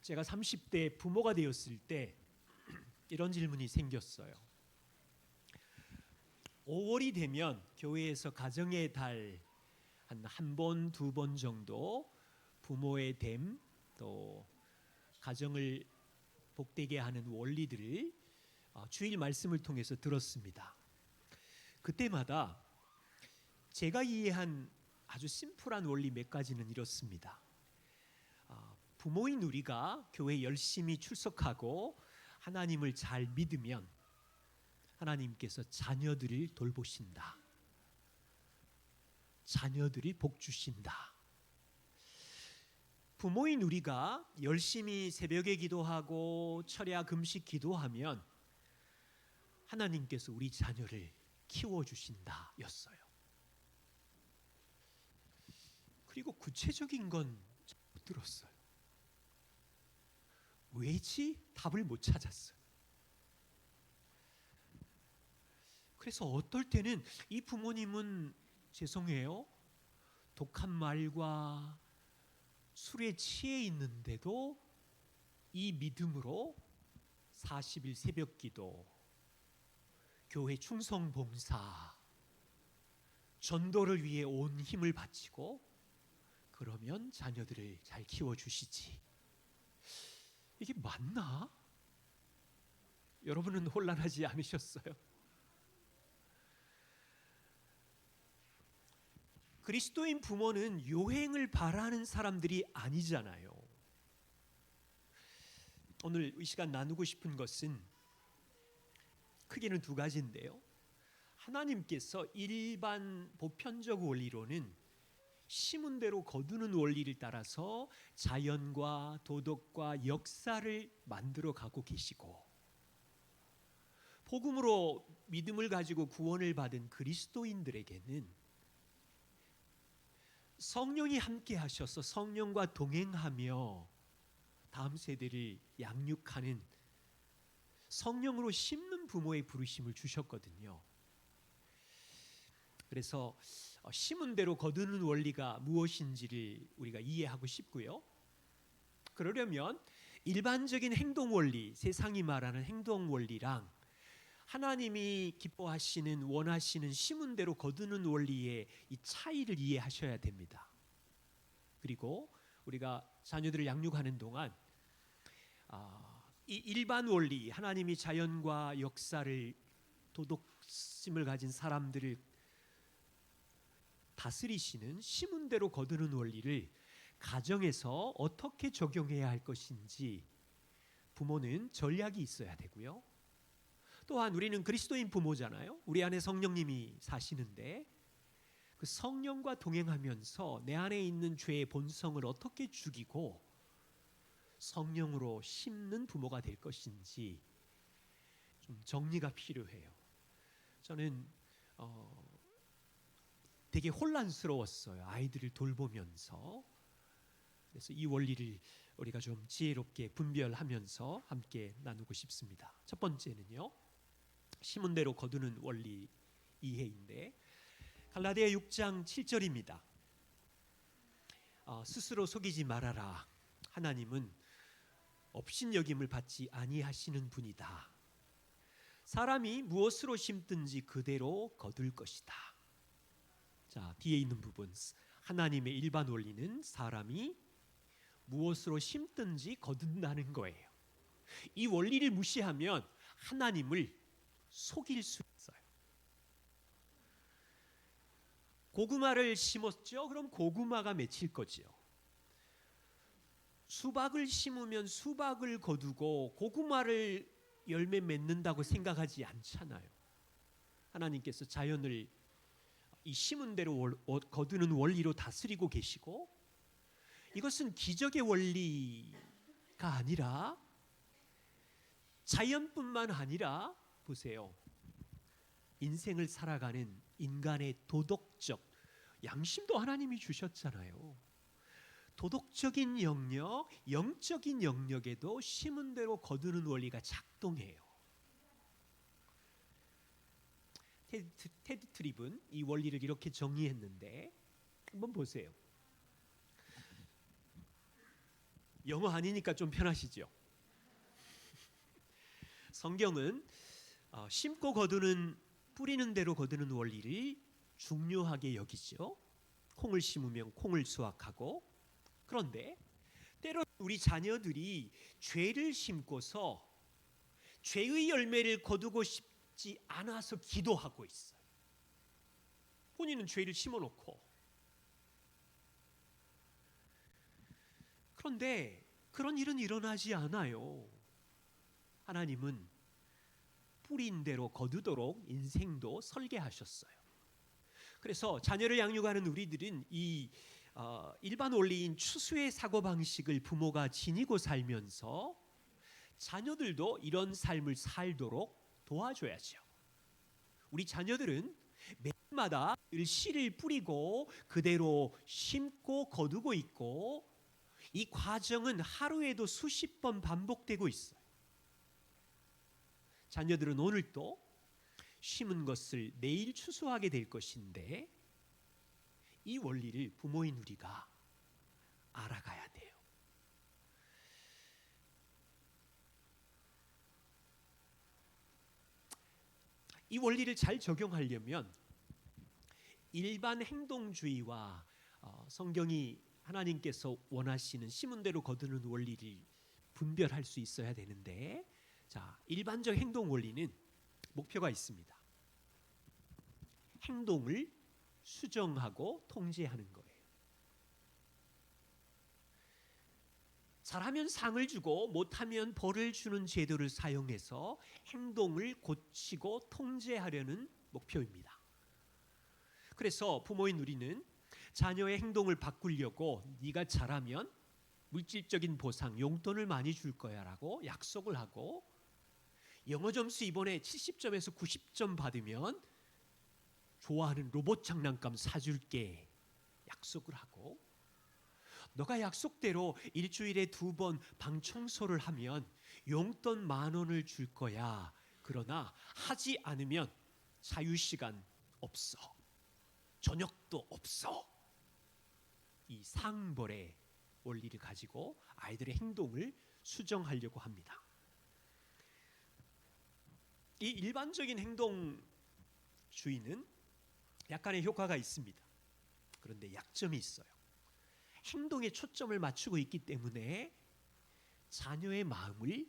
제가 30대 부모가 되었을 때 이런 질문이 생겼어요. 5월이 되면 교회에서 가정의 달 한 번, 두 번 정도 부모의 됨, 또 가정을 복되게 하는 원리들을 주일 말씀을 통해서 들었습니다. 그때마다 제가 이해한 아주 심플한 원리 몇 가지는 이렇습니다. 부모인 우리가 교회에 열심히 출석하고 하나님을 잘 믿으면 하나님께서 자녀들을 돌보신다. 자녀들이 복 주신다. 부모인 우리가 열심히 새벽에 기도하고 철야 금식 기도하면 하나님께서 우리 자녀를 키워주신다 였어요. 그리고 구체적인 건 못 들었어요. 왜지? 답을 못 찾았어요. 그래서 어떨 때는 이 부모님은 죄송해요, 독한 말과 술에 취해 있는데도 이 믿음으로 40일 새벽 기도, 교회 충성 봉사, 전도를 위해 온 힘을 바치고 그러면 자녀들을 잘 키워주시지. 이게 맞나? 여러분은 혼란하지 않으셨어요? 그리스도인 부모는 요행을 바라는 사람들이 아니잖아요. 오늘 이 시간 나누고 싶은 것은 크게는 두 가지인데요. 하나님께서 일반 보편적 원리로는 심은 대로 거두는 원리를 따라서 자연과 도덕과 역사를 만들어 가고 계시고, 복음으로 믿음을 가지고 구원을 받은 그리스도인들에게는 성령이 함께 하셔서 성령과 동행하며 다음 세대를 양육하는 성령으로 심는 부모의 부르심을 주셨거든요. 그래서 심은 대로 거두는 원리가 무엇인지를 우리가 이해하고 싶고요. 그러려면 일반적인 행동 원리, 세상이 말하는 행동 원리랑 하나님이 기뻐하시는, 원하시는 심은 대로 거두는 원리의 이 차이를 이해하셔야 됩니다. 그리고 우리가 자녀들을 양육하는 동안 이 일반 원리, 하나님이 자연과 역사를, 도덕심을 가진 사람들을 다스리시는 심은 대로 거두는 원리를 가정에서 어떻게 적용해야 할 것인지 부모는 전략이 있어야 되고요. 또한 우리는 그리스도인 부모잖아요. 우리 안에 성령님이 사시는데 그 성령과 동행하면서 내 안에 있는 죄의 본성을 어떻게 죽이고 성령으로 심는 부모가 될 것인지 좀 정리가 필요해요. 저는 되게 혼란스러웠어요. 아이들을 돌보면서. 그래서 이 원리를 우리가 좀 지혜롭게 분별하면서 함께 나누고 싶습니다. 첫 번째는요, 심은 대로 거두는 원리 이해인데 갈라디아 6장 7절입니다. 스스로 속이지 말아라. 하나님은 업신여김을 받지 아니하시는 분이다. 사람이 무엇으로 심든지 그대로 거둘 것이다. 자, 뒤에 있는 부분, 하나님의 일반 원리는 사람이 무엇으로 심든지 거둔다는 거예요. 이 원리를 무시하면 하나님을 속일 수 있어요. 고구마를 심었죠? 그럼 고구마가 맺힐 거지요. 수박을 심으면 수박을 거두고 고구마를 열매 맺는다고 생각하지 않잖아요. 하나님께서 자연을 이 심은 대로 거두는 원리로 다스리고 계시고, 이것은 기적의 원리가 아니라 자연뿐만 아니라 보세요. 인생을 살아가는 인간의 도덕적 양심도 하나님이 주셨잖아요. 도덕적인 영역, 영적인 영역에도 심은 대로 거두는 원리가 작동해요. 테드 트립은 이 원리를 이렇게 정의했는데 한번 보세요. 영어 아니니까 좀 편하시죠? 성경은 심고 거두는 뿌리는 대로 거두는 원리를 중요하게 여기죠. 콩을 심으면 콩을 수확하고, 그런데 때로 우리 자녀들이 죄를 심고서 죄의 열매를 거두고 싶지 않아서 기도하고 있어요. 본인은 죄를 심어놓고. 그런데 그런 일은 일어나지 않아요. 하나님은 뿌린 대로 거두도록 인생도 설계하셨어요. 그래서 자녀를 양육하는 우리들은 이 일반 원리인 추수의 사고방식을 부모가 지니고 살면서 자녀들도 이런 삶을 살도록 도와줘야죠. 우리 자녀들은 매일마다 씨를 뿌리고 그대로 심고 거두고 있고, 이 과정은 하루에도 수십 번 반복되고 있어요. 자녀들은 오늘 또 심은 것을 내일 추수하게 될 것인데, 이 원리를 부모인 우리가 알아가야 돼요. 이 원리를 잘 적용하려면 일반 행동주의와 성경이 하나님께서 원하시는 심은 대로 거두는 원리를 분별할 수 있어야 되는데, 자, 일반적 행동 원리는 목표가 있습니다. 행동을 수정하고 통제하는 거예요. 잘하면 상을 주고 못하면 벌을 주는 제도를 사용해서 행동을 고치고 통제하려는 목표입니다. 그래서 부모인 우리는 자녀의 행동을 바꾸려고 네가 잘하면 물질적인 보상, 용돈을 많이 줄 거야 라고 약속을 하고, 영어 점수 이번에 70점에서 90점 받으면 좋아하는 로봇 장난감 사줄게 약속을 하고, 너가 약속대로 일주일에 2번 방 청소를 하면 용돈 10,000원을 줄 거야. 그러나 하지 않으면 자유시간 없어. 저녁도 없어. 이 상벌의 원리를 가지고 아이들의 행동을 수정하려고 합니다. 이 일반적인 행동주의는 약간의 효과가 있습니다. 그런데 약점이 있어요. 행동에 초점을 맞추고 있기 때문에 자녀의 마음을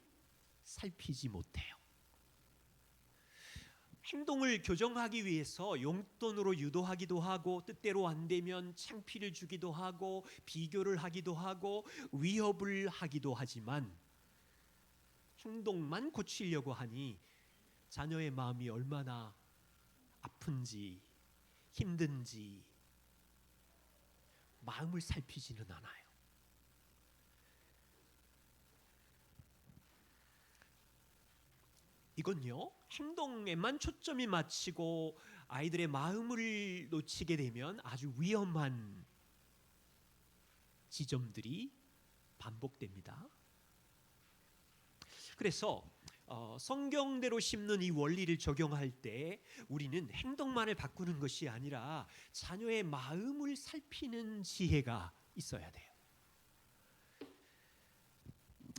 살피지 못해요. 행동을 교정하기 위해서 용돈으로 유도하기도 하고, 뜻대로 안 되면 창피를 주기도 하고, 비교를 하기도 하고, 위협을 하기도 하지만, 행동만 고치려고 하니 자녀의 마음이 얼마나 아픈지 힘든지 마음을 살피지는 않아요. 이건요, 행동에만 초점이 맞추고 아이들의 마음을 놓치게 되면 아주 위험한 지점들이 반복됩니다. 그래서 성경대로 심는 이 원리를 적용할 때 우리는 행동만을 바꾸는 것이 아니라 자녀의 마음을 살피는 지혜가 있어야 돼요.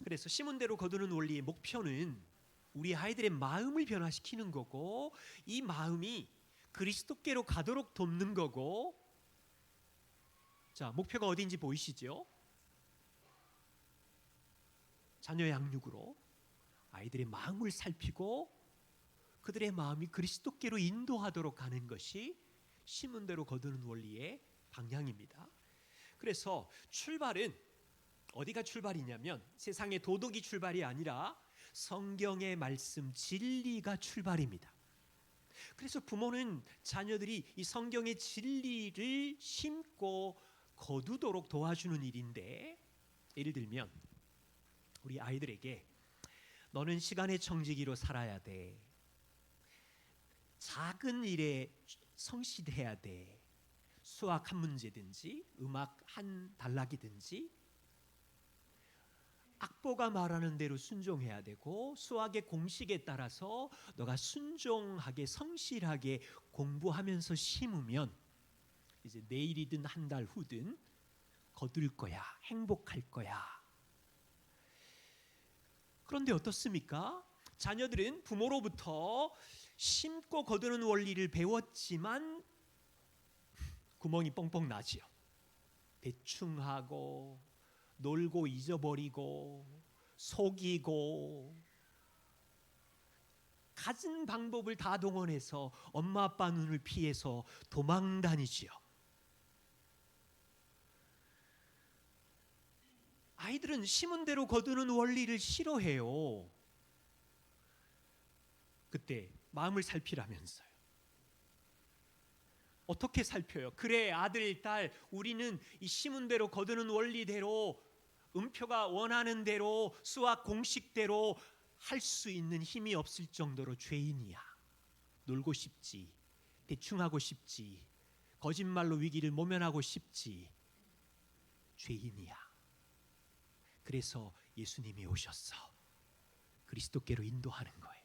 그래서 심은 대로 거두는 원리의 목표는 우리 아이들의 마음을 변화시키는 거고, 이 마음이 그리스도께로 가도록 돕는 거고, 자, 목표가 어디인지 보이시죠? 자녀 양육으로 아이들의 마음을 살피고 그들의 마음이 그리스도께로 인도하도록 하는 것이 심은 대로 거두는 원리의 방향입니다. 그래서 출발은 어디가 출발이냐면 세상의 도덕이 출발이 아니라 성경의 말씀 진리가 출발입니다. 그래서 부모는 자녀들이 이 성경의 진리를 심고 거두도록 도와주는 일인데, 예를 들면 우리 아이들에게 너는 시간의 청지기로 살아야 돼. 작은 일에 성실해야 돼. 수학 한 문제든지 음악 한 단락이든지 악보가 말하는 대로 순종해야 되고, 수학의 공식에 따라서 너가 순종하게 성실하게 공부하면서 심으면 이제 내일이든 한 달 후든 거둘 거야. 행복할 거야. 그런데 어떻습니까? 자녀들은 부모로부터 심고 거두는 원리를 배웠지만 구멍이 뻥뻥 나지요. 대충 하고 놀고 잊어버리고 속이고 가진 방법을 다 동원해서 엄마 아빠 눈을 피해서 도망 다니지요. 아이들은 심은 대로 거두는 원리를 싫어해요. 그때 마음을 살피라면서요. 어떻게 살펴요? 그래, 아들, 딸, 우리는 이 심은 대로 거두는 원리대로, 음표가 원하는 대로, 수학 공식대로 할 수 있는 힘이 없을 정도로 죄인이야. 놀고 싶지, 대충 하고 싶지, 거짓말로 위기를 모면하고 싶지. 죄인이야. 그래서 예수님이 오셨어. 그리스도께로 인도하는 거예요.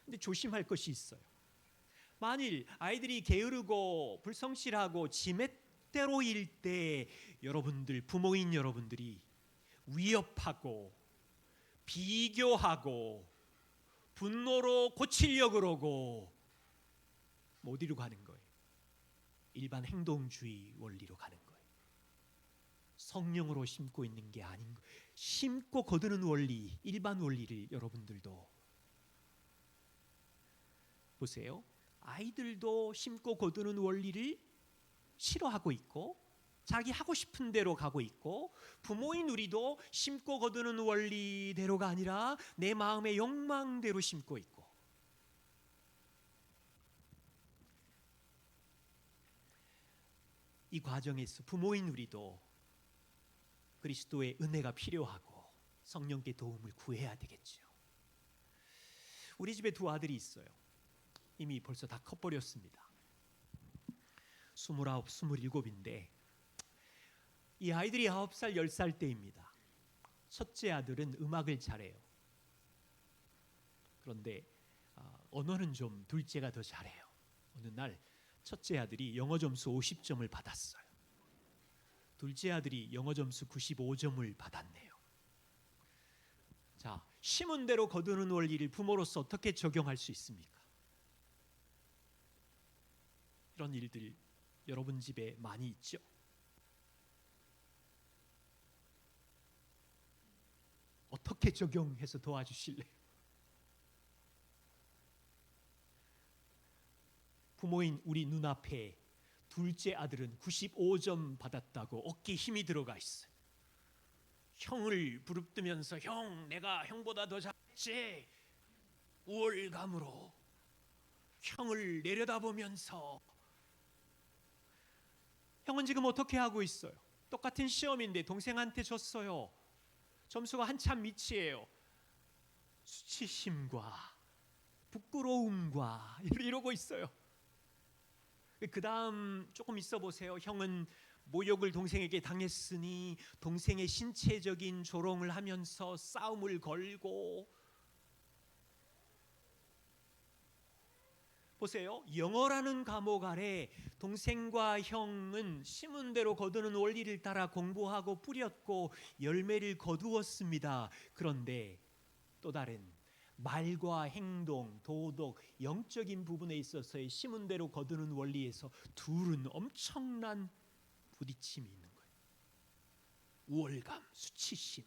근데 조심할 것이 있어요. 만일 아이들이 게으르고 불성실하고 지멋대로일 때 여러분들, 부모인 여러분들이 위협하고 비교하고 분노로 고치려고 그러고 어디로 가는 거예요? 일반 행동주의 원리로 가는 거예요. 성령으로 심고 있는 게 아닌 거예요. 심고 거두는 원리, 일반 원리를 여러분들도 보세요. 아이들도 심고 거두는 원리를 싫어하고 있고 자기 하고 싶은 대로 가고 있고, 부모인 우리도 심고 거두는 원리대로가 아니라 내 마음의 욕망대로 심고 있고, 이 과정에서 부모인 우리도 그리스도의 은혜가 필요하고 성령께 도움을 구해야 되겠죠. 우리 집에 두 아들이 있어요. 이미 벌써 다 커버렸습니다. 29, 27인데 이 아이들이 9살, 10살 때입니다. 첫째 아들은 음악을 잘해요. 그런데 언어는 좀 둘째가 더 잘해요. 어느 날 첫째 아들이 영어 점수 50점을 받았어요. 둘째 아들이 영어 점수 95점을 받았네요. 자, 심은 대로 거두는 원리를 부모로서 어떻게 적용할 수 있습니까? 이런 일들 여러분 집에 많이 있죠? 어떻게 적용해서 도와주실래요? 부모인 우리 눈앞에 둘째 아들은 95점 받았다고 어깨에 힘이 들어가 있어요. 형을 부릅뜨면서 형, 내가 형보다 더 잘했지. 우월감으로 형을 내려다보면서. 형은 지금 어떻게 하고 있어요? 똑같은 시험인데 동생한테 졌어요. 점수가 한참 밑이에요. 수치심과 부끄러움과 이러고 있어요. 그 다음 조금 있어 보세요. 형은 모욕을 동생에게 당했으니 동생의 신체적인 조롱을 하면서 싸움을 걸고. 보세요. 영어라는 과목 아래 동생과 형은 심은 대로 거두는 원리를 따라 공부하고 뿌렸고 열매를 거두었습니다. 그런데 또 다른 말과 행동, 도덕, 영적인 부분에 있어서의 심은 대로 거두는 원리에서 둘은 엄청난 부딪힘이 있는 거예요. 우월감, 수치심,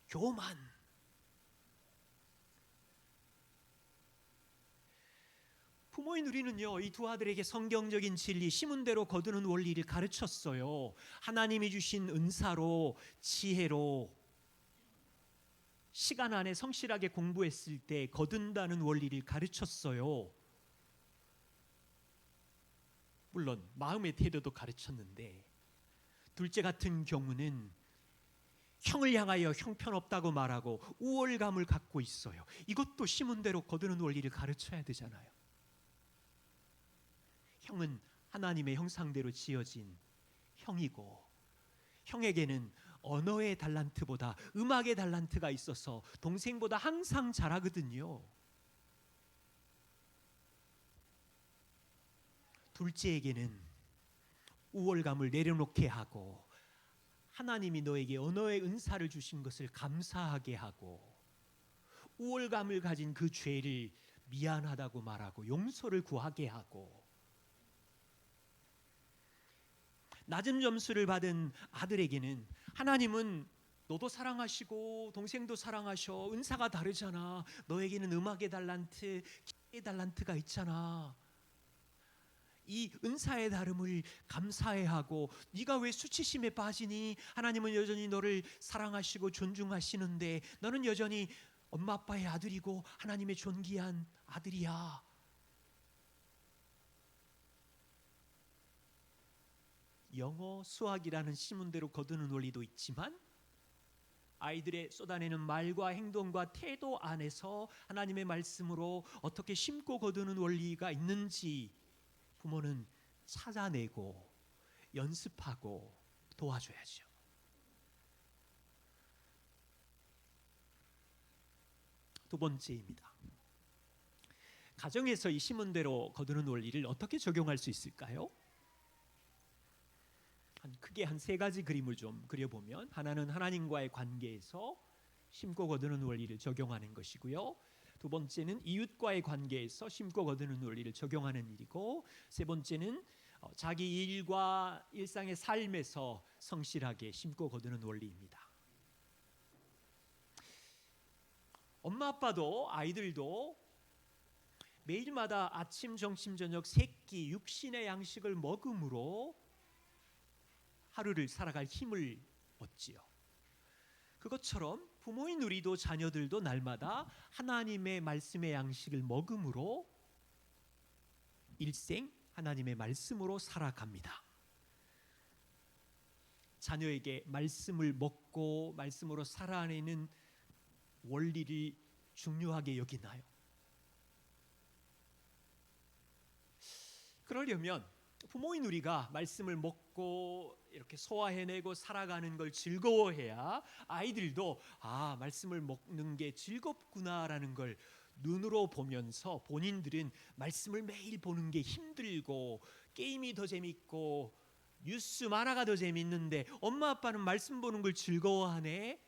교만. 부모인 우리는요, 이 두 아들에게 성경적인 진리, 심은 대로 거두는 원리를 가르쳤어요. 하나님이 주신 은사로, 지혜로 시간 안에 성실하게 공부했을 때 거둔다는 원리를 가르쳤어요. 물론 마음의 태도도 가르쳤는데, 둘째 같은 경우는 형을 향하여 형편없다고 말하고 우월감을 갖고 있어요. 이것도 심은 대로 거두는 원리를 가르쳐야 되잖아요. 형은 하나님의 형상대로 지어진 형이고, 형에게는 언어의 달란트보다 음악의 달란트가 있어서 동생보다 항상 잘하거든요. 둘째에게는 우월감을 내려놓게 하고 하나님이 너에게 언어의 은사를 주신 것을 감사하게 하고 우월감을 가진 그 죄를 미안하다고 말하고 용서를 구하게 하고 낮은 점수를 받은 아들에게는 하나님은 너도 사랑하시고 동생도 사랑하셔. 은사가 다르잖아. 너에게는 음악의 달란트, 기의 달란트가 있잖아. 이 은사의 다름을 감사해하고 네가 왜 수치심에 빠지니? 하나님은 여전히 너를 사랑하시고 존중하시는데 너는 여전히 엄마 아빠의 아들이고 하나님의 존귀한 아들이야. 영어, 수학이라는 시문대로 거두는 원리도 있지만 아이들의 쏟아내는 말과 행동과 태도 안에서 하나님의 말씀으로 어떻게 심고 거두는 원리가 있는지 부모는 찾아내고 연습하고 도와줘야죠. 두 번째입니다. 가정에서 이 시문대로 거두는 원리를 어떻게 적용할 수 있을까요? 크게 한 세 가지 그림을 좀 그려보면 하나는 하나님과의 관계에서 심고 거두는 원리를 적용하는 것이고요. 두 번째는 이웃과의 관계에서 심고 거두는 원리를 적용하는 일이고 세 번째는 자기 일과 일상의 삶에서 성실하게 심고 거두는 원리입니다. 엄마 아빠도 아이들도 매일마다 아침, 점심, 저녁 세 끼 육신의 양식을 먹음으로 하루를 살아갈 힘을 얻지요. 그것처럼 부모인 우리도 자녀들도 날마다 하나님의 말씀의 양식을 먹음으로 일생 하나님의 말씀으로 살아갑니다. 자녀에게 말씀을 먹고 말씀으로 살아내는 원리를 중요하게 여기나요? 그러려면 부모인 우리가 말씀을 먹고 이렇게 소화해내고 살아가는 걸 즐거워해야 아이들도 말씀을 먹는 게 즐겁구나라는 걸 눈으로 보면서 본인들은 말씀을 매일 보는 게 힘들고 게임이 더 재밌고 뉴스 만화가 더 재밌는데 엄마 아빠는 말씀 보는 걸 즐거워하네.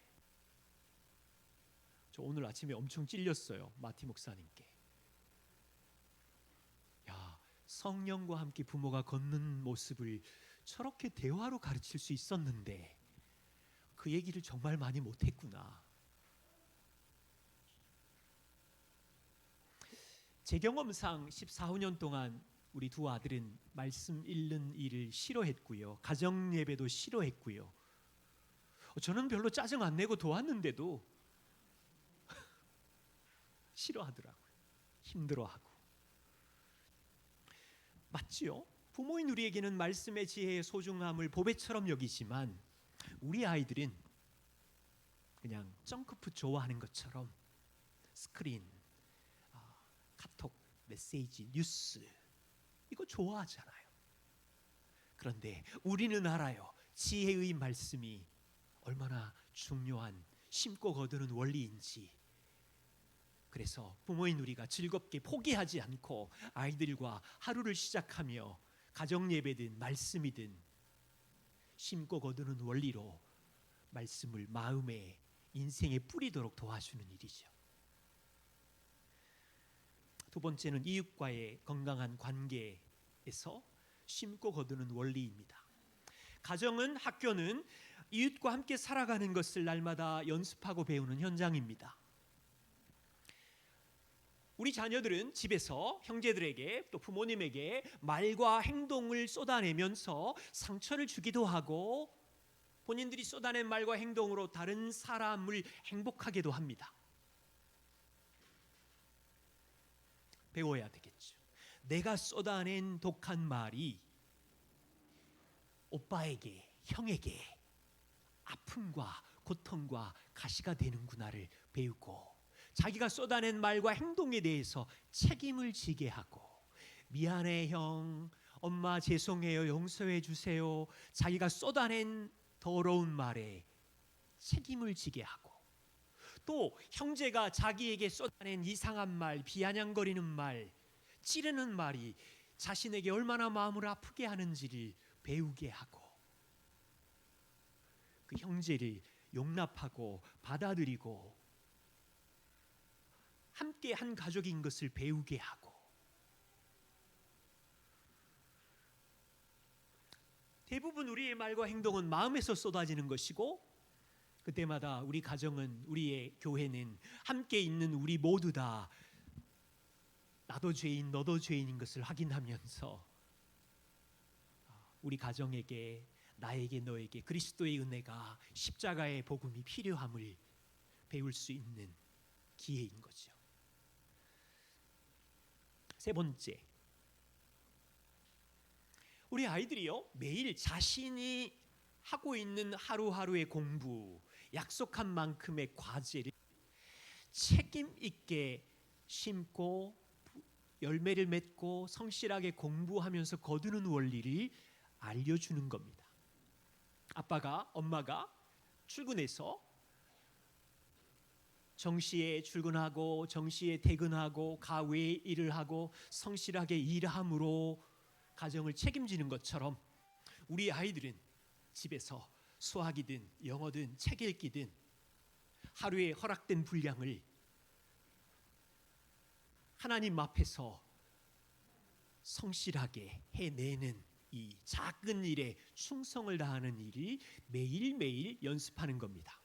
저 오늘 아침에 엄청 찔렸어요. 마티 목사님께. 성령과 함께 부모가 걷는 모습을 저렇게 대화로 가르칠 수 있었는데 그 얘기를 정말 많이 못했구나. 제 경험상 14년 동안 우리 두 아들은 말씀 읽는 일을 싫어했고요. 가정 예배도 싫어했고요. 저는 별로 짜증 안 내고 도왔는데도 싫어하더라고요. 힘들어하고. 맞지요? 부모인 우리에게는 말씀의 지혜의 소중함을 보배처럼 여기지만 우리 아이들은 그냥 점크푸 좋아하는 것처럼 스크린, 카톡, 메시지, 뉴스 이거 좋아하잖아요. 그런데 우리는 알아요. 지혜의 말씀이 얼마나 중요한 심고 거두는 원리인지. 그래서 부모인 우리가 즐겁게 포기하지 않고 아이들과 하루를 시작하며 가정 예배든 말씀이든 심고 거두는 원리로 말씀을 마음에 인생에 뿌리도록 도와주는 일이죠. 두 번째는 이웃과의 건강한 관계에서 심고 거두는 원리입니다. 가정은 학교는 이웃과 함께 살아가는 것을 날마다 연습하고 배우는 현장입니다. 우리 자녀들은 집에서 형제들에게 또 부모님에게 말과 행동을 쏟아내면서 상처를 주기도 하고 본인들이 쏟아낸 말과 행동으로 다른 사람을 행복하게도 합니다. 배워야 되겠죠. 내가 쏟아낸 독한 말이 오빠에게, 형에게 아픔과 고통과 가시가 되는구나를 배우고 자기가 쏟아낸 말과 행동에 대해서 책임을 지게 하고 미안해 형, 엄마 죄송해요, 용서해 주세요. 자기가 쏟아낸 더러운 말에 책임을 지게 하고 또 형제가 자기에게 쏟아낸 이상한 말, 비아냥거리는 말, 찌르는 말이 자신에게 얼마나 마음을 아프게 하는지를 배우게 하고 그 형제를 용납하고 받아들이고 함께 한 가족인 것을 배우게 하고, 대부분 우리의 말과 행동은 마음에서 쏟아지는 것이고, 그때마다 우리 가정은, 우리의 교회는 함께 있는 우리 모두 다 나도 죄인 너도 죄인인 것을 확인하면서 우리 가정에게, 나에게, 너에게 그리스도의 은혜가, 십자가의 복음이 필요함을 배울 수 있는 기회인 거죠. 세 번째, 우리 아이들이요, 매일 자신이 하고 있는 하루하루의 공부, 약속한 만큼의 과제를 책임 있게 심고 열매를 맺고 성실하게 공부하면서 거두는 원리를 알려주는 겁니다. 아빠가, 엄마가 출근해서 정시에 출근하고 정시에 퇴근하고 가외 일을 하고 성실하게 일함으로 가정을 책임지는 것처럼, 우리 아이들은 집에서 수학이든 영어든 책 읽기든 하루에 허락된 분량을 하나님 앞에서 성실하게 해내는 이 작은 일에 충성을 다하는 일이 매일매일 연습하는 겁니다.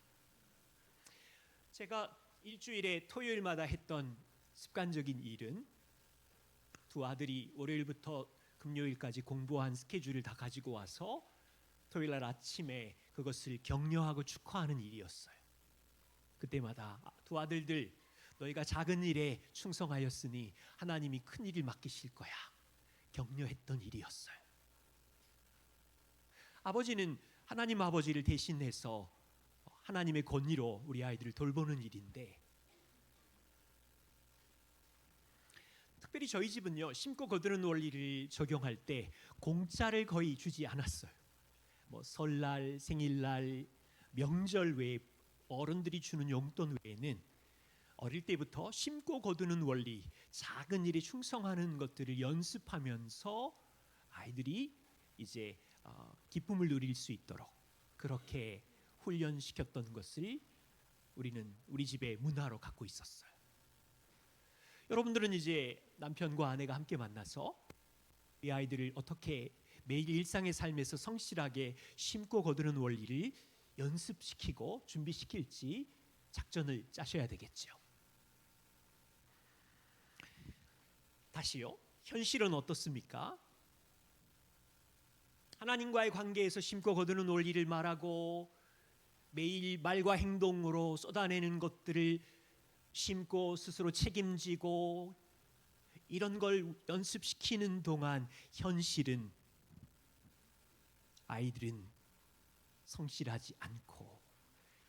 제가 일주일에 토요일마다 했던 습관적인 일은, 두 아들이 월요일부터 금요일까지 공부한 스케줄을 다 가지고 와서 토요일 날 아침에 그것을 격려하고 축하하는 일이었어요. 그때마다 두 아들들, 너희가 작은 일에 충성하였으니 하나님이 큰 일을 맡기실 거야, 격려했던 일이었어요. 아버지는 하나님 아버지를 대신해서 하나님의 권위로 우리 아이들을 돌보는 일인데, 특별히 저희 집은요, 심고 거두는 원리를 적용할 때 공짜를 거의 주지 않았어요. 뭐 설날, 생일날, 명절 외에 어른들이 주는 용돈 외에는 어릴 때부터 심고 거두는 원리, 작은 일에 충성하는 것들을 연습하면서 아이들이 이제 기쁨을 누릴 수 있도록 그렇게 훈련시켰던 것을 우리는 우리 집의 문화로 갖고 있었어요. 여러분들은 이제 남편과 아내가 함께 만나서 이 아이들을 어떻게 매일 일상의 삶에서 성실하게 심고 거두는 원리를 연습시키고 준비시킬지 작전을 짜셔야 되겠죠. 다시요, 현실은 어떻습니까? 하나님과의 관계에서 심고 거두는 원리를 말하고 매일 말과 행동으로 쏟아내는 것들을 심고 스스로 책임지고 이런 걸 연습시키는 동안, 현실은 아이들은 성실하지 않고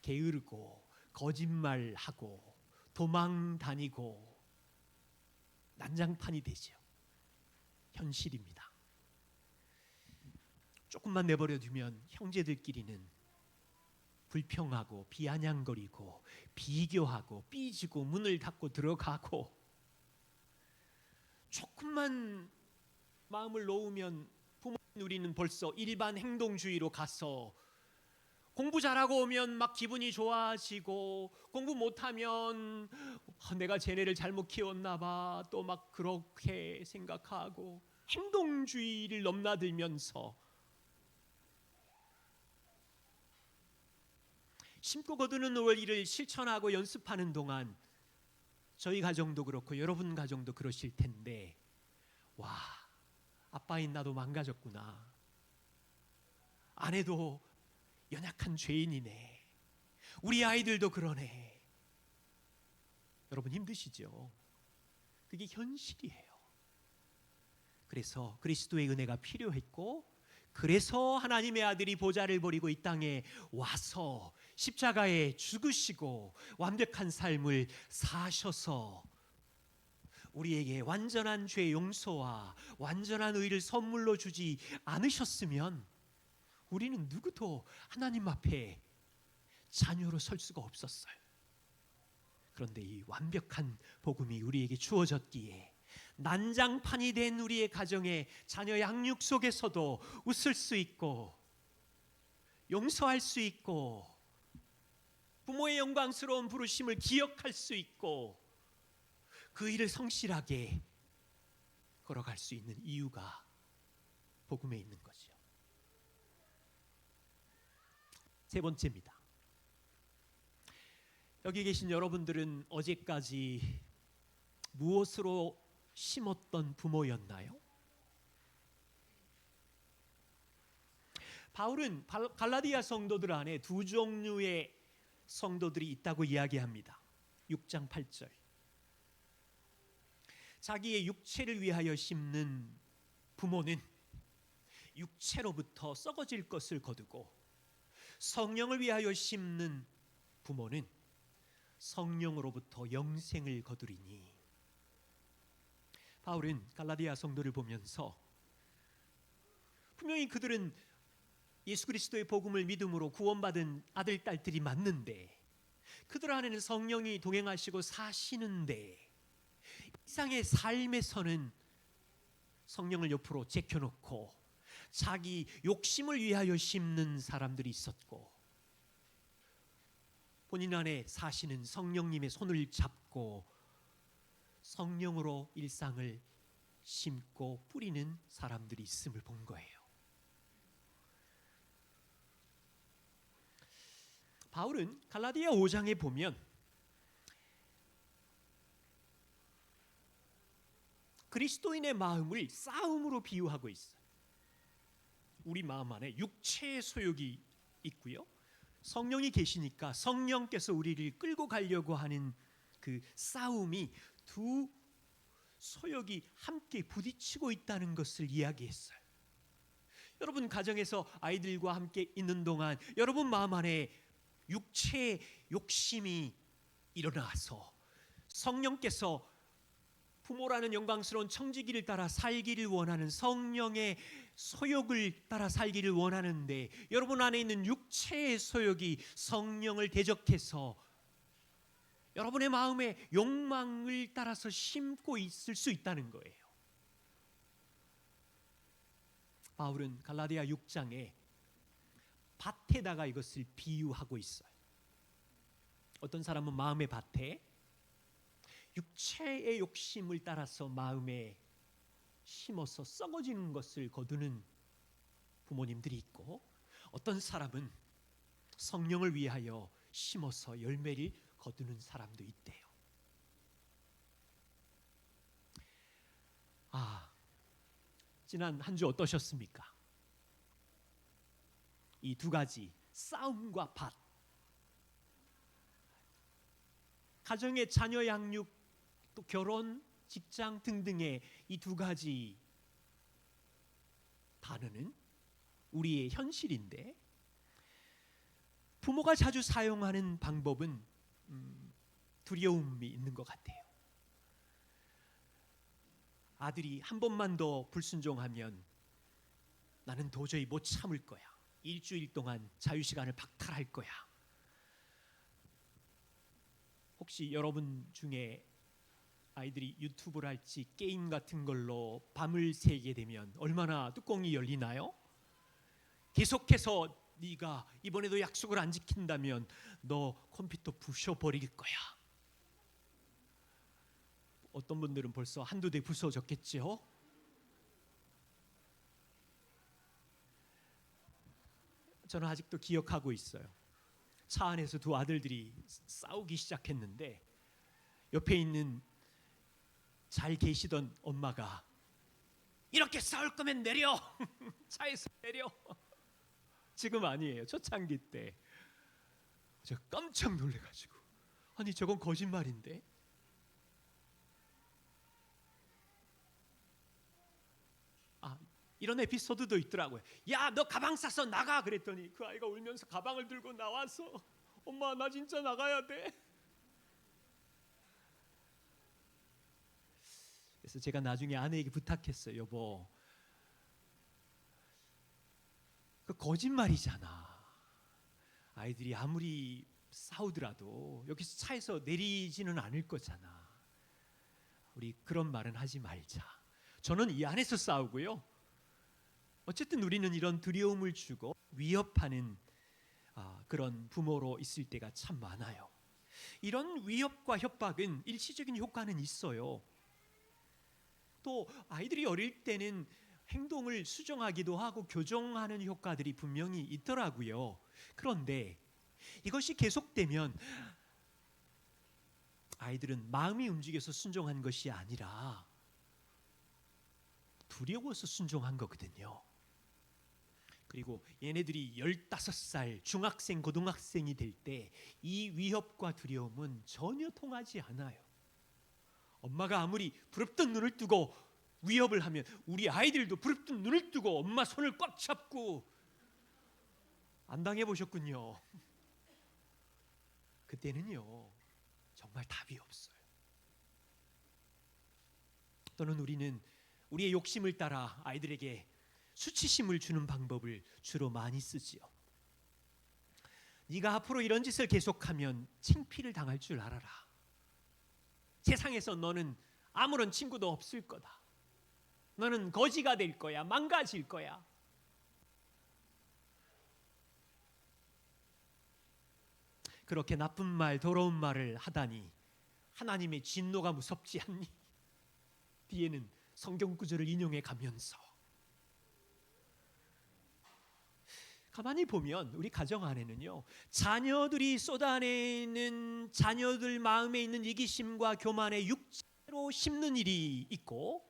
게으르고 거짓말하고 도망 다니고 난장판이 되죠. 현실입니다. 조금만 내버려 두면 형제들끼리는 불평하고 비아냥거리고 비교하고 삐지고 문을 닫고 들어가고, 조금만 마음을 놓으면 부모님 우리는 벌써 일반 행동주의로 가서 공부 잘하고 오면 막 기분이 좋아지고, 공부 못하면 내가 쟤네를 잘못 키웠나 봐, 또 막 그렇게 생각하고 행동주의를 넘나들면서 심고 거두는 원리를 실천하고 연습하는 동안 저희 가정도 그렇고 여러분 가정도 그러실 텐데, 와, 아빠인 나도 망가졌구나, 아내도 연약한 죄인이네, 우리 아이들도 그러네. 여러분 힘드시죠? 그게 현실이에요. 그래서 그리스도의 은혜가 필요했고, 그래서 하나님의 아들이 보좌를 버리고 이 땅에 와서 십자가에 죽으시고 완벽한 삶을 사셔서 우리에게 완전한 죄 용서와 완전한 의를 선물로 주지 않으셨으면 우리는 누구도 하나님 앞에 자녀로 설 수가 없었어요. 그런데 이 완벽한 복음이 우리에게 주어졌기에 난장판이 된 우리의 가정의 자녀 양육 속에서도 웃을 수 있고 용서할 수 있고 부모의 영광스러운 부르심을 기억할 수 있고 그 일을 성실하게 걸어갈 수 있는 이유가 복음에 있는 거죠. 세 번째입니다. 여기 계신 여러분들은 어제까지 무엇으로 심었던 부모였나요? 바울은 갈라디아 성도들 안에 두 종류의 성도들이 있다고 이야기합니다. 6장 8절. 자기의 육체를 위하여 심는 부모는 육체로부터 썩어질 것을 거두고 성령을 위하여 심는 부모는 성령으로부터 영생을 거두리니. 바울은 갈라디아 성도를 보면서 분명히 그들은 예수 그리스도의 복음을 믿음으로 구원받은 아들 딸들이 맞는데 그들 안에는 성령이 동행하시고 사시는데 이상의 삶에서는 성령을 옆으로 제껴놓고 자기 욕심을 위하여 심는 사람들이 있었고 본인 안에 사시는 성령님의 손을 잡고 성령으로 일상을 심고 뿌리는 사람들이 있음을 본 거예요. 바울은 갈라디아 5장에 보면 그리스도인의 마음을 싸움으로 비유하고 있어요. 우리 마음 안에 육체의 소욕이 있고요. 성령이 계시니까 성령께서 우리를 끌고 가려고 하는 그 싸움이 두 소욕이 함께 부딪히고 있다는 것을 이야기했어요. 여러분 가정에서 아이들과 함께 있는 동안 여러분 마음 안에 육체의 욕심이 일어나서 성령께서 부모라는 영광스러운 청지기를 따라 살기를 원하는 성령의 소욕을 따라 살기를 원하는데 여러분 안에 있는 육체의 소욕이 성령을 대적해서 여러분의 마음의 욕망을 따라서 심고 있을 수 있다는 거예요. 바울은 갈라디아 6장에 밭에다가 이것을 비유하고 있어요. 어떤 사람은 마음의 밭에 육체의 욕심을 따라서 마음에 심어서 썩어지는 것을 거두는 부모님들이 있고 어떤 사람은 성령을 위하여 심어서 열매를 거두는 사람도 있대요. 지난 한 주 어떠셨습니까? 이 두 가지 싸움과 밭, 가정의 자녀 양육, 또 결혼, 직장 등등의 이 두 가지 단어는 우리의 현실인데 부모가 자주 사용하는 방법은 두려움이 있는 것 같아요. 아들이 한 번만 더 불순종하면 나는 도저히 못 참을 거야. 일주일 동안 자유시간을 박탈할 거야. 혹시 여러분 중에 아이들이 유튜브를 할지 게임 같은 걸로 밤을 새게 되면 얼마나 뚜껑이 열리나요? 계속해서 네가 이번에도 약속을 안 지킨다면 너 컴퓨터 부셔버릴 거야. 어떤 분들은 벌써 한두 대 부서졌겠죠? 저는 아직도 기억하고 있어요. 차 안에서 두 아들들이 싸우기 시작했는데 옆에 있는 잘 계시던 엄마가 이렇게 싸울 거면 내려! 차에서 내려! 지금 아니에요. 초창기 때. 저 깜짝 놀래가지고 아니 저건 거짓말인데? 이런 에피소드도 있더라고요. 야, 너 가방 싸서 나가! 그랬더니 그 아이가 울면서 가방을 들고 나와서 엄마 나 진짜 나가야 돼. 그래서 제가 나중에 아내에게 부탁했어요. 여보, 그 거짓말이잖아. 아이들이 아무리 싸우더라도 여기서 차에서 내리지는 않을 거잖아. 우리 그런 말은 하지 말자. 저는 이 안에서 싸우고요. 어쨌든 우리는 이런 두려움을 주고 위협하는 그런 부모로 있을 때가 참 많아요. 이런 위협과 협박은 일시적인 효과는 있어요. 또 아이들이 어릴 때는 행동을 수정하기도 하고 교정하는 효과들이 분명히 있더라고요. 그런데 이것이 계속되면 아이들은 마음이 움직여서 순종한 것이 아니라 두려워서 순종한 거거든요. 그리고 얘네들이 15살 중학생, 고등학생이 될 때 이 위협과 두려움은 전혀 통하지 않아요. 엄마가 아무리 부릅뜬 눈을 뜨고 위협을 하면 우리 아이들도 부릅뜬 눈을 뜨고 엄마 손을 꽉 잡고 안 당해보셨군요. 그때는요 정말 답이 없어요. 또는 우리는 우리의 욕심을 따라 아이들에게 수치심을 주는 방법을 주로 많이 쓰지요. 네가 앞으로 이런 짓을 계속하면 창피를 당할 줄 알아라. 세상에서 너는 아무런 친구도 없을 거다. 너는 거지가 될 거야. 망가질 거야. 그렇게 나쁜 말, 더러운 말을 하다니 하나님의 진노가 무섭지 않니? 뒤에는 성경 구절을 인용해 가면서 가만히 보면 우리 가정 안에는요 자녀들이 쏟아내는 자녀들 마음에 있는 이기심과 교만에 육체로 심는 일이 있고,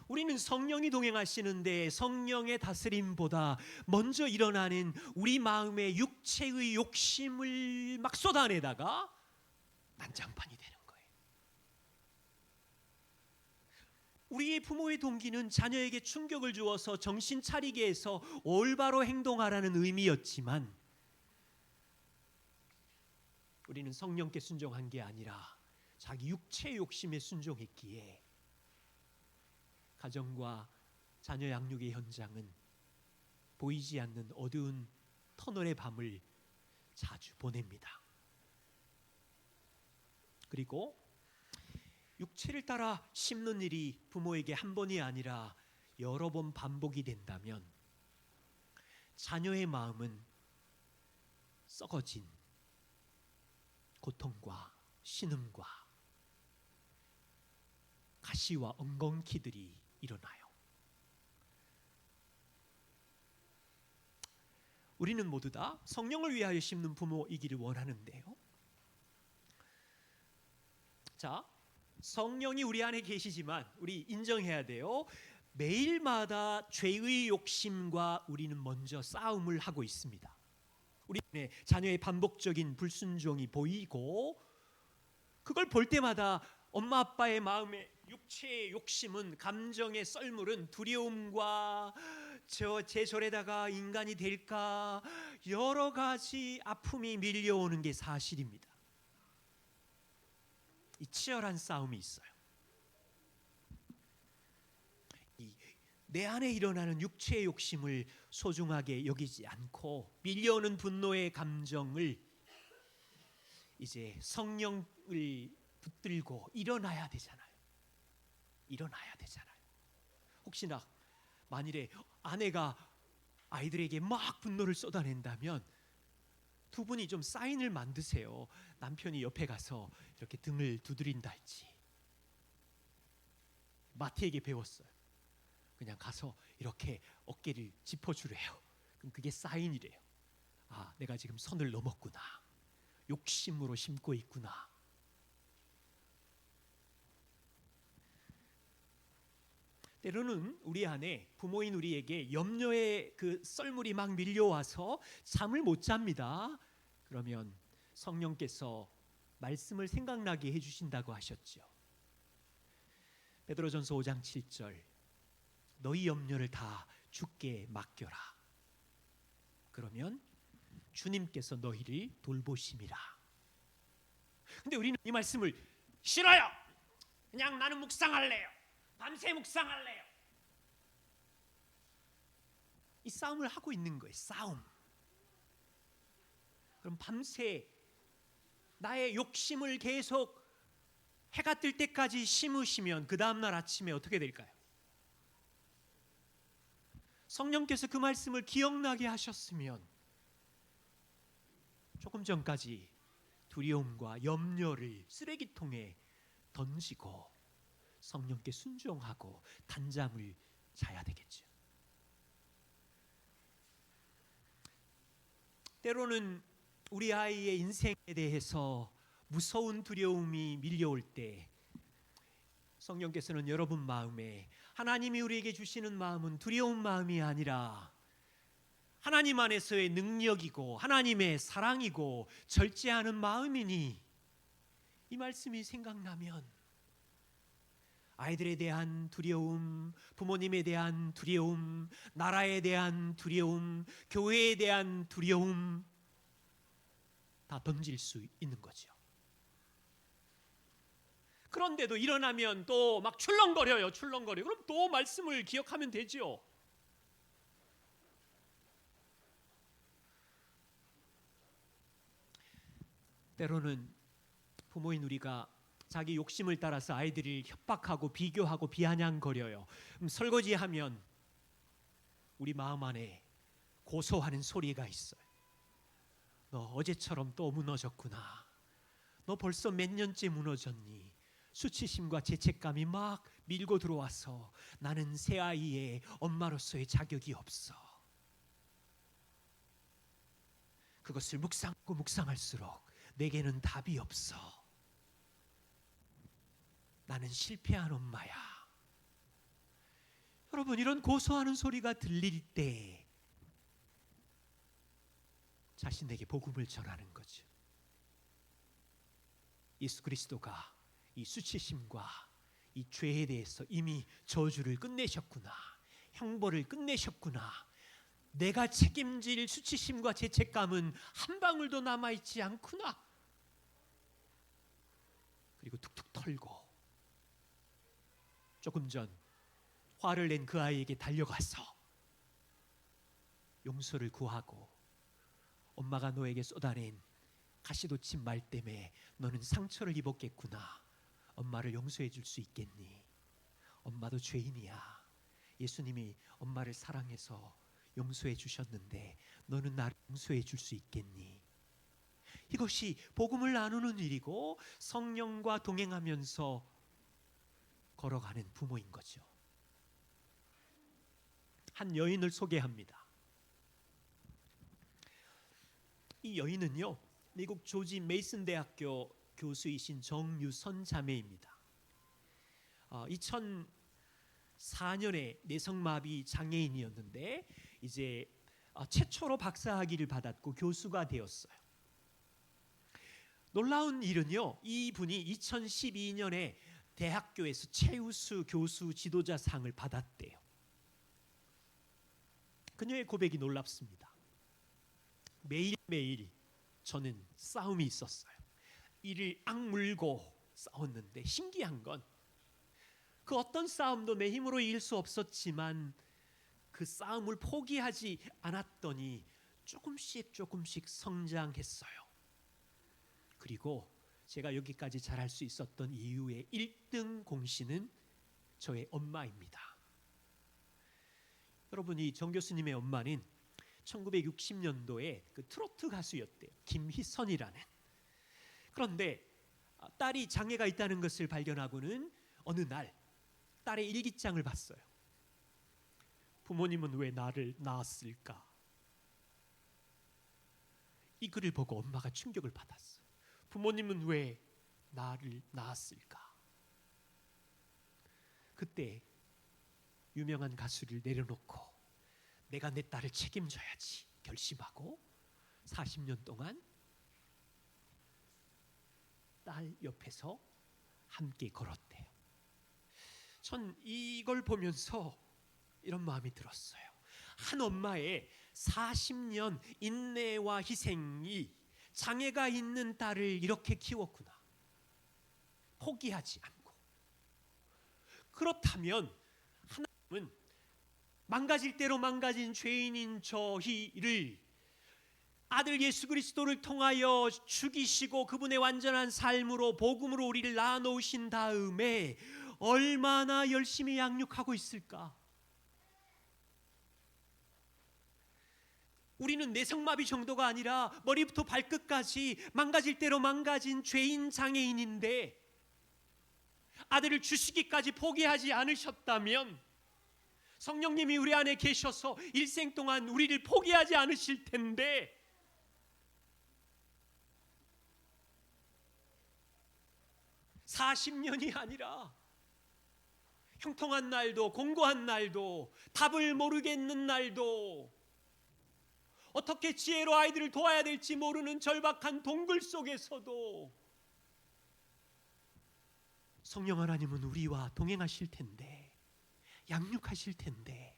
우리는 성령이 동행하시는데 성령의 다스림보다 먼저 일어나는 우리 마음의 육체의 욕심을 막 쏟아내다가 난장판이 되는 거예요. 우리의 부모의 동기는 자녀에게 충격을 주어서 정신 차리게 해서 올바로 행동하라는 의미였지만, 우리는 성령께 순종한 게 아니라 자기 육체의 욕심에 순종했기에 가정과 자녀 양육의 현장은 보이지 않는 어두운 터널의 밤을 자주 보냅니다. 그리고 육체를 따라 심는 일이 부모에게 한 번이 아니라 여러 번 반복이 된다면 자녀의 마음은 썩어진 고통과 신음과 가시와 엉겅퀴들이 일어나요. 우리는 모두 다 성령을 위하여 심는 부모이기를 원하는데요. 자, 성령이 우리 안에 계시지만 우리 인정해야 돼요. 매일마다 죄의 욕심과 우리는 먼저 싸움을 하고 있습니다. 우리 안에 자녀의 반복적인 불순종이 보이고, 그걸 볼 때마다 엄마 아빠의 마음에 육체의 욕심은, 감정의 썰물은 두려움과 제 절에다가 인간이 될까, 여러 가지 아픔이 밀려오는 게 사실입니다. 이 치열한 싸움이 있어요. 내 안에 일어나는 육체의 욕심을 소중하게 여기지 않고 밀려오는 분노의 감정을 이제 성령을 붙들고 일어나야 되잖아요. 혹시나 만일에 아내가 아이들에게 막 분노를 쏟아낸다면 두 분이 좀 사인을 만드세요. 남편이 옆에 가서 이렇게 등을 두드린다 할지. 마태에게 배웠어요. 그냥 가서 이렇게 어깨를 짚어주래요. 그럼 그게 사인이래요. 아, 내가 지금 선을 넘었구나. 욕심으로 심고 있구나. 때로는 우리 안에 부모인 우리에게 염려의 그 썰물이 막 밀려와서 잠을 못 잡니다. 그러면 성령께서 말씀을 생각나게 해주신다고 하셨죠. 베드로전서 5장 7절, 너희 염려를 다 주께 맡겨라. 그러면 주님께서 너희를 돌보심이라. 근데 우리는 이 말씀을 싫어요. 그냥 나는 묵상할래요. 밤새 묵상할래요. 이 싸움을 하고 있는 거예요. 싸움. 그럼 밤새 나의 욕심을 계속 해가 뜰 때까지 심으시면 그 다음날 아침에 어떻게 될까요? 성령께서 그 말씀을 기억나게 하셨으면 조금 전까지 두려움과 염려를 쓰레기통에 던지고 성령께 순종하고 단잠을 자야 되겠죠. 때로는 우리 아이의 인생에 대해서 무서운 두려움이 밀려올 때 성령께서는 여러분 마음에 하나님이 우리에게 주시는 마음은 두려운 마음이 아니라 하나님 안에서의 능력이고 하나님의 사랑이고 절제하는 마음이니, 이 말씀이 생각나면 아이들에 대한 두려움, 부모님에 대한 두려움, 나라에 대한 두려움, 교회에 대한 두려움 다 던질 수 있는 거죠. 그런데도 일어나면 또 막 출렁거려요. 그럼 또 말씀을 기억하면 되죠. 때로는 부모인 우리가 자기 욕심을 따라서 아이들을 협박하고 비교하고 비아냥거려요. 설거지하면 우리 마음 안에 고소하는 소리가 있어요. 너 어제처럼 또 무너졌구나. 너 벌써 몇 년째 무너졌니? 수치심과 죄책감이 막 밀고 들어와서 나는 새 아이의 엄마로서의 자격이 없어. 그것을 묵상하고 묵상할수록 내게는 답이 없어. 나는 실패한 엄마야. 여러분, 이런 고소하는 소리가 들릴 때 자신에게 복음을 전하는 거죠. 예수 그리스도가 이 수치심과 이 죄에 대해서 이미 저주를 끝내셨구나. 형벌을 끝내셨구나. 내가 책임질 수치심과 죄책감은 한 방울도 남아있지 않구나. 그리고 툭툭 털고 조금 전 화를 낸 그 아이에게 달려가서 용서를 구하고, 엄마가 너에게 쏟아낸 가시돋친 말 때문에 너는 상처를 입었겠구나. 엄마를 용서해 줄 수 있겠니? 엄마도 죄인이야. 예수님이 엄마를 사랑해서 용서해 주셨는데 너는 나를 용서해 줄 수 있겠니? 이것이 복음을 나누는 일이고 성령과 동행하면서 걸어가는 부모인 거죠. 한 여인을 소개합니다. 이 여인은요, 미국 조지 메이슨 대학교 교수이신 정유선 자매입니다. 2004년에 뇌성마비 장애인이었는데 이제 최초로 박사학위를 받았고 교수가 되었어요. 놀라운 일은요, 이분이 2012년에 대학교에서 최우수 교수 지도자상을 받았대요. 그녀의 고백이 놀랍습니다. 매일매일 저는 싸움이 있었어요. 이를 악물고 싸웠는데 신기한 건 그 어떤 싸움도 내 힘으로 이길 수 없었지만 그 싸움을 포기하지 않았더니 조금씩 성장했어요. 그리고 제가 여기까지 잘할 수 있었던 이유의 1등 공신은 저의 엄마입니다. 여러분이 정 교수님의 엄마는 1960년도에 그 트로트 가수였대요. 김희선이라는. 그런데 딸이 장애가 있다는 것을 발견하고는 어느 날 딸의 일기장을 봤어요. 부모님은 왜 나를 낳았을까? 이 글을 보고 엄마가 충격을 받았어요. 부모님은 왜 나를 낳았을까? 그때 유명한 가수를 내려놓고 내가 내 딸을 책임져야지 결심하고 40년 동안 딸 옆에서 함께 걸었대요. 전 이걸 보면서 이런 마음이 들었어요. 한 엄마의 40년 인내와 희생이 장애가 있는 딸을 이렇게 키웠구나. 포기하지 않고. 그렇다면 하나님은 망가질 대로 망가진 죄인인 저희를 아들 예수 그리스도를 통하여 죽이시고 그분의 완전한 삶으로 복음으로 우리를 낳아놓으신 다음에 얼마나 열심히 양육하고 있을까? 우리는 뇌성마비 정도가 아니라 머리부터 발끝까지 망가질 대로 망가진 죄인 장애인인데 아들을 주시기까지 포기하지 않으셨다면 성령님이 우리 안에 계셔서 일생 동안 우리를 포기하지 않으실 텐데, 40년이 아니라 형통한 날도 공고한 날도 답을 모르겠는 날도 어떻게 지혜로 아이들을 도와야 될지 모르는 절박한 동굴 속에서도 성령 하나님은 우리와 동행하실 텐데, 양육하실 텐데,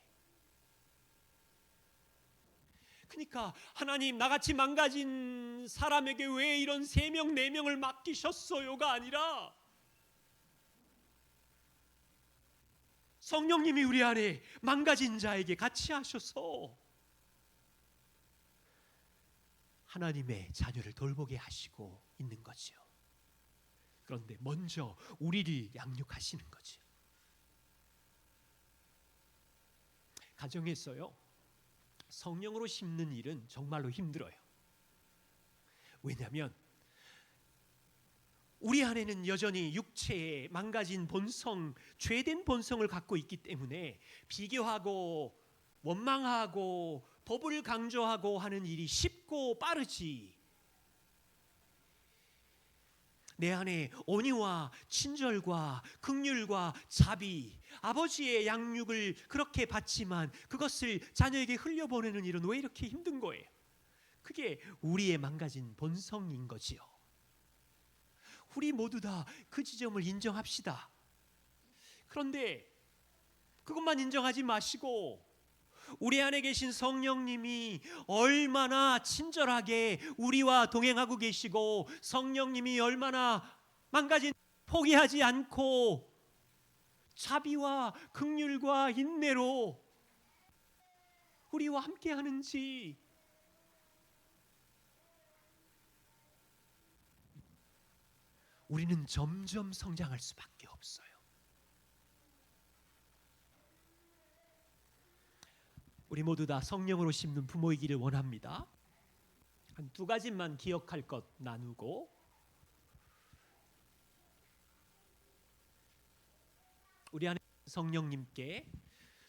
그러니까 하나님, 나같이 망가진 사람에게 왜 이런 3명 4명을 맡기셨어요가 아니라 성령님이 우리 안에 망가진 자에게 같이 하셔서 하나님의 자녀를 돌보게 하시고 있는 거죠. 그런데 먼저 우리를 양육하시는 거죠. 가정에서요, 성령으로 심는 일은 정말로 힘들어요. 왜냐하면 우리 안에는 여전히 육체의 망가진 본성, 죄된 본성을 갖고 있기 때문에 비교하고 원망하고 법을 강조하고 하는 일이 쉽고 빠르지, 내 안에 온유와 친절과 긍휼과 자비, 아버지의 양육을 그렇게 받지만 그것을 자녀에게 흘려보내는 일은 왜 이렇게 힘든 거예요? 그게 우리의 망가진 본성인 거지요. 우리 모두 다 그 지점을 인정합시다. 그런데 그것만 인정하지 마시고 우리 안에 계신 성령님이 얼마나 친절하게 우리와 동행하고 계시고, 성령님이 얼마나 망가진 포기하지 않고 자비와 긍휼과 인내로 우리와 함께 하는지, 우리는 점점 성장할 수밖에 없어요. 우리 모두 다 성령으로 심는 부모이기를 원합니다. 한 2가지만 기억할 것 나누고, 우리 안에 성령님께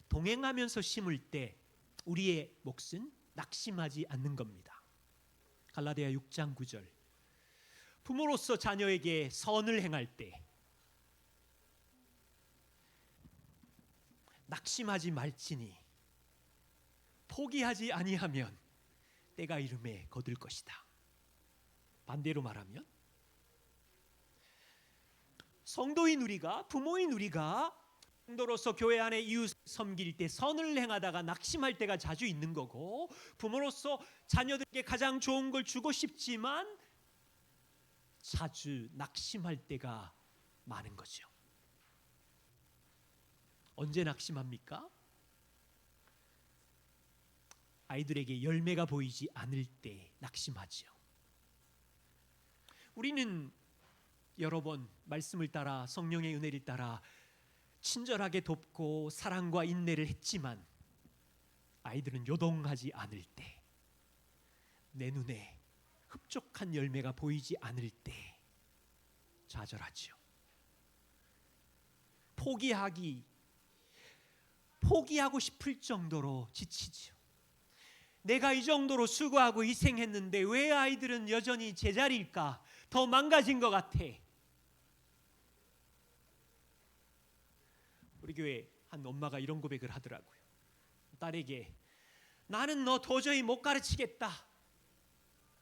동행하면서 심을 때 우리의 몫은 낙심하지 않는 겁니다. 갈라디아 6장 9절, 부모로서 자녀에게 선을 행할 때 낙심하지 말지니 포기하지 아니하면 때가 이름에 거둘 것이다. 반대로 말하면 성도인 우리가, 부모인 우리가 성도로서 교회 안에 이웃 섬길 때 선을 행하다가 낙심할 때가 자주 있는 거고, 부모로서 자녀들에게 가장 좋은 걸 주고 싶지만 자주 낙심할 때가 많은 거죠. 언제 낙심합니까? 아이들에게 열매가 보이지 않을 때 낙심하죠. 우리는 여러 번 말씀을 따라, 성령의 은혜를 따라 친절하게 돕고 사랑과 인내를 했지만 아이들은 요동하지 않을 때, 내 눈에 흡족한 열매가 보이지 않을 때 좌절하죠. 포기하고 싶을 정도로 지치죠. 내가 이 정도로 수고하고 희생했는데 왜 아이들은 여전히 제자리일까? 더 망가진 것 같아. 우리 교회 한 엄마가 이런 고백을 하더라고요. 딸에게 나는 너 도저히 못 가르치겠다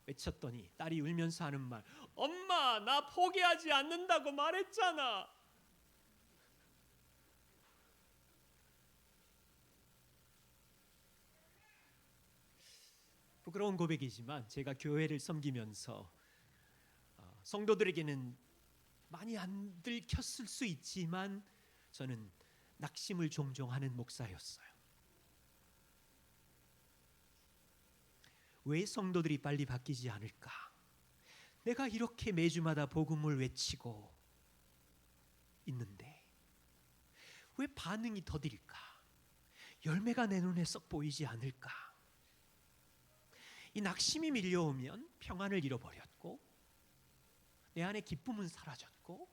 외쳤더니 딸이 울면서 하는 말, 엄마 나 포기하지 않는다고 말했잖아. 부끄러운 고백이지만 제가 교회를 섬기면서 성도들에게는 많이 안 들켰을 수 있지만 저는 낙심을 종종 하는 목사였어요. 왜 성도들이 빨리 바뀌지 않을까? 내가 이렇게 매주마다 복음을 외치고 있는데 왜 반응이 더딜까? 열매가 내 눈에 썩 보이지 않을까? 이 낙심이 밀려오면 평안을 잃어버렸고 내 안에 기쁨은 사라졌고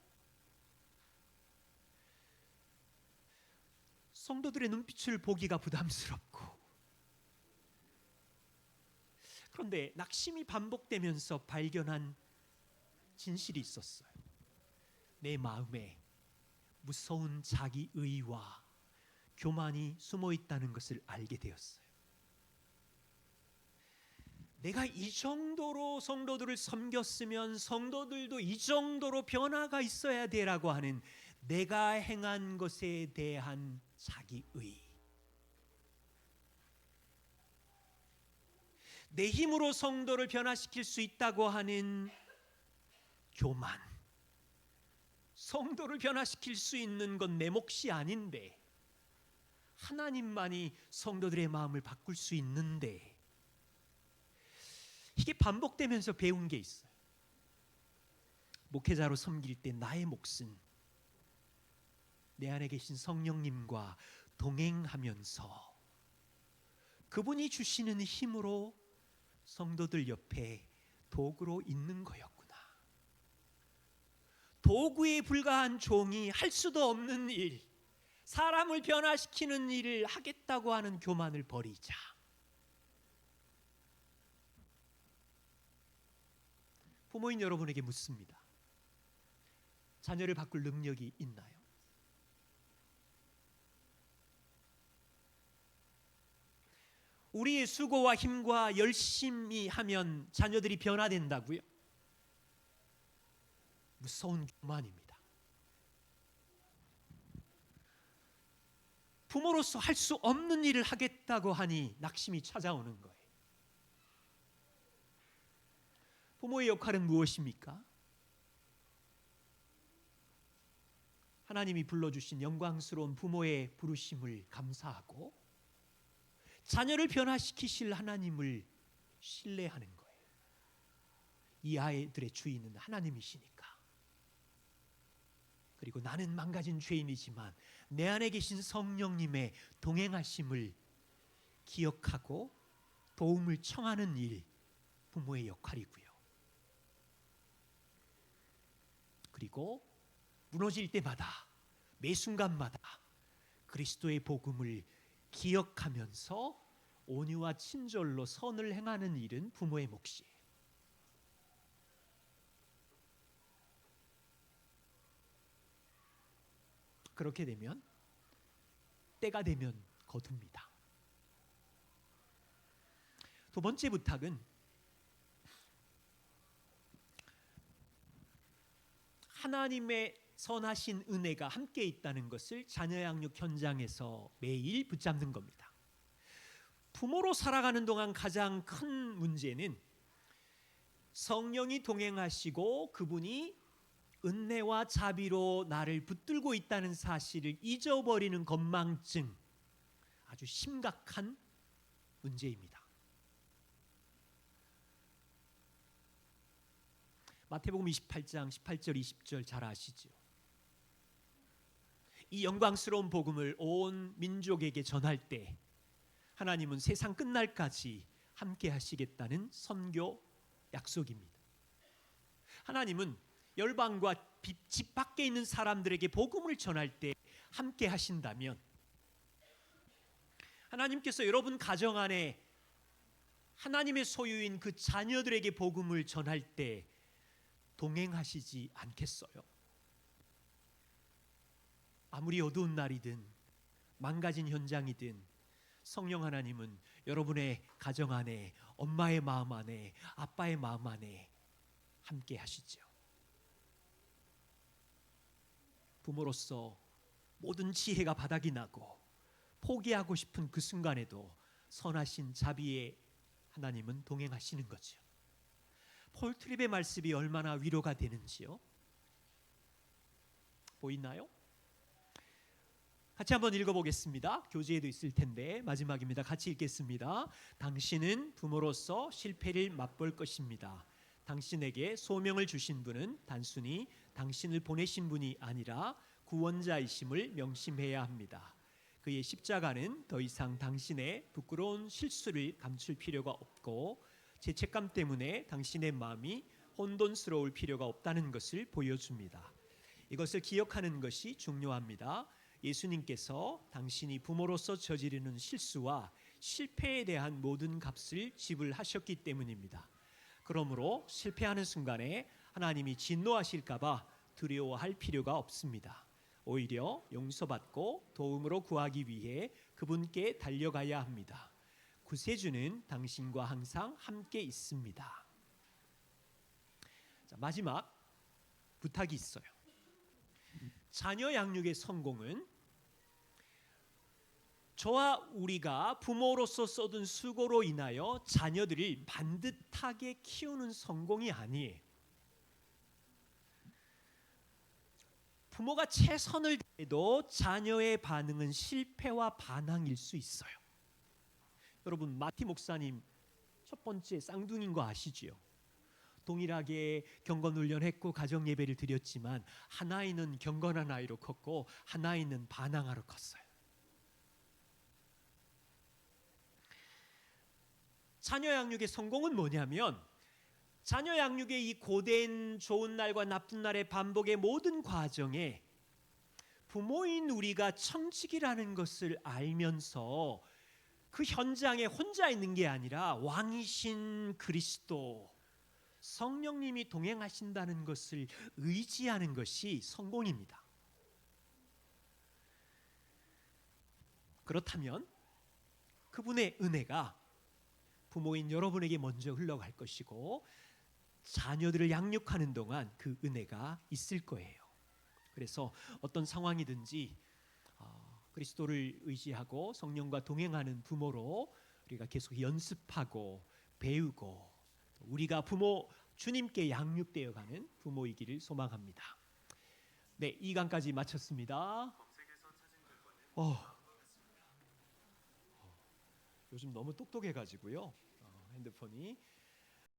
성도들의 눈빛을 보기가 부담스럽고 그런데 낙심이 반복되면서 발견한 진실이 있었어요. 내 마음에 무서운 자기의와 교만이 숨어 있다는 것을 알게 되었어요. 내가 이 정도로 성도들을 섬겼으면 성도들도 이 정도로 변화가 있어야 되라고 하는 내가 행한 것에 대한 자기의, 내 힘으로 성도를 변화시킬 수 있다고 하는 교만, 성도를 변화시킬 수 있는 건 내 몫이 아닌데 하나님만이 성도들의 마음을 바꿀 수 있는데, 이게 반복되면서 배운 게 있어요. 목회자로 섬길 때 나의 몫은 내 안에 계신 성령님과 동행하면서 그분이 주시는 힘으로 성도들 옆에 도구로 있는 거였구나. 도구에 불과한 종이 할 수도 없는 일, 사람을 변화시키는 일을 하겠다고 하는 교만을 버리자. 부모인 여러분에게 묻습니다. 자녀를 바꿀 능력이 있나요? 우리의 수고와 힘과 열심히 하면 자녀들이 변화된다고요? 무서운 교만입니다. 부모로서 할 수 없는 일을 하겠다고 하니 낙심이 찾아오는 거예요. 부모의 역할은 무엇입니까? 하나님이 불러주신 영광스러운 부모의 부르심을 감사하고 자녀를 변화시키실 하나님을 신뢰하는 거예요. 이 아이들의 주인은 하나님이시니까. 그리고 나는 망가진 죄인이지만 내 안에 계신 성령님의 동행하심을 기억하고 도움을 청하는 일, 부모의 역할이고요. 그리고 무너질 때마다, 매 순간마다 그리스도의 복음을 기억하면서 온유와 친절로 선을 행하는 일은 부모의 몫이에요. 그렇게 되면 때가 되면 거둡니다. 두 번째 부탁은 하나님의 선하신 은혜가 함께 있다는 것을 자녀 양육 현장에서 매일 붙잡는 겁니다. 부모로 살아가는 동안 가장 큰 문제는 성령이 동행하시고 그분이 은혜와 자비로 나를 붙들고 있다는 사실을 잊어버리는 건망증, 아주 심각한 문제입니다. 마태복음 28장 18절 20절 잘 아시죠? 이 영광스러운 복음을 온 민족에게 전할 때 하나님은 세상 끝날까지 함께 하시겠다는 선교 약속입니다. 하나님은 열방과 집 밖에 있는 사람들에게 복음을 전할 때 함께 하신다면 하나님께서 여러분 가정 안에 하나님의 소유인 그 자녀들에게 복음을 전할 때 동행하시지 않겠어요? 아무리 어두운 날이든 망가진 현장이든 성령 하나님은 여러분의 가정 안에, 엄마의 마음 안에, 아빠의 마음 안에 함께 하시죠. 부모로서 모든 지혜가 바닥이 나고 포기하고 싶은 그 순간에도 선하신 자비의 하나님은 동행하시는 거죠. 폴 트립의 말씀이 얼마나 위로가 되는지요. 보이나요? 같이 한번 읽어보겠습니다. 교재에도 있을 텐데 마지막입니다. 같이 읽겠습니다. 당신은 부모로서 실패를 맛볼 것입니다. 당신에게 소명을 주신 분은 단순히 당신을 보내신 분이 아니라 구원자이심을 명심해야 합니다. 그의 십자가는 더 이상 당신의 부끄러운 실수를 감출 필요가 없고 죄책감 때문에 당신의 마음이 혼돈스러울 필요가 없다는 것을 보여줍니다. 이것을 기억하는 것이 중요합니다. 예수님께서 당신이 부모로서 저지르는 실수와 실패에 대한 모든 값을 지불하셨기 때문입니다. 그러므로 실패하는 순간에 하나님이 진노하실까 봐 두려워할 필요가 없습니다. 오히려 용서받고 도움으로 구하기 위해 그분께 달려가야 합니다. 구세주는 당신과 항상 함께 있습니다. 자, 마지막 부탁이 있어요. 자녀 양육의 성공은 저와 우리가 부모로서 쏟은 수고로 인하여 자녀들을 반듯하게 키우는 성공이 아니에요. 부모가 최선을 다해도 자녀의 반응은 실패와 반항일 수 있어요. 여러분, 마티 목사님 첫 번째 쌍둥이인 거 아시지요? 동일하게 경건훈련했고 가정예배를 드렸지만 한 아이는 경건한 아이로 컸고 한 아이는 반항아로 컸어요. 자녀 양육의 성공은 뭐냐면 자녀 양육의 이 고된 좋은 날과 나쁜 날의 반복의 모든 과정에 부모인 우리가 청직이라는 것을 알면서 그 현장에 혼자 있는 게 아니라 왕이신 그리스도 성령님이 동행하신다는 것을 의지하는 것이 성공입니다. 그렇다면 그분의 은혜가 부모인 여러분에게 먼저 흘러갈 것이고 자녀들을 양육하는 동안 그 은혜가 있을 거예요. 그래서 어떤 상황이든지 그리스도를 의지하고 성령과 동행하는 부모로 우리가 계속 연습하고 배우고 우리가 부모 주님께 양육되어가는 부모이기를 소망합니다. 네, 2강까지 마쳤습니다. 요즘 너무 똑똑해가지고요. 핸드폰이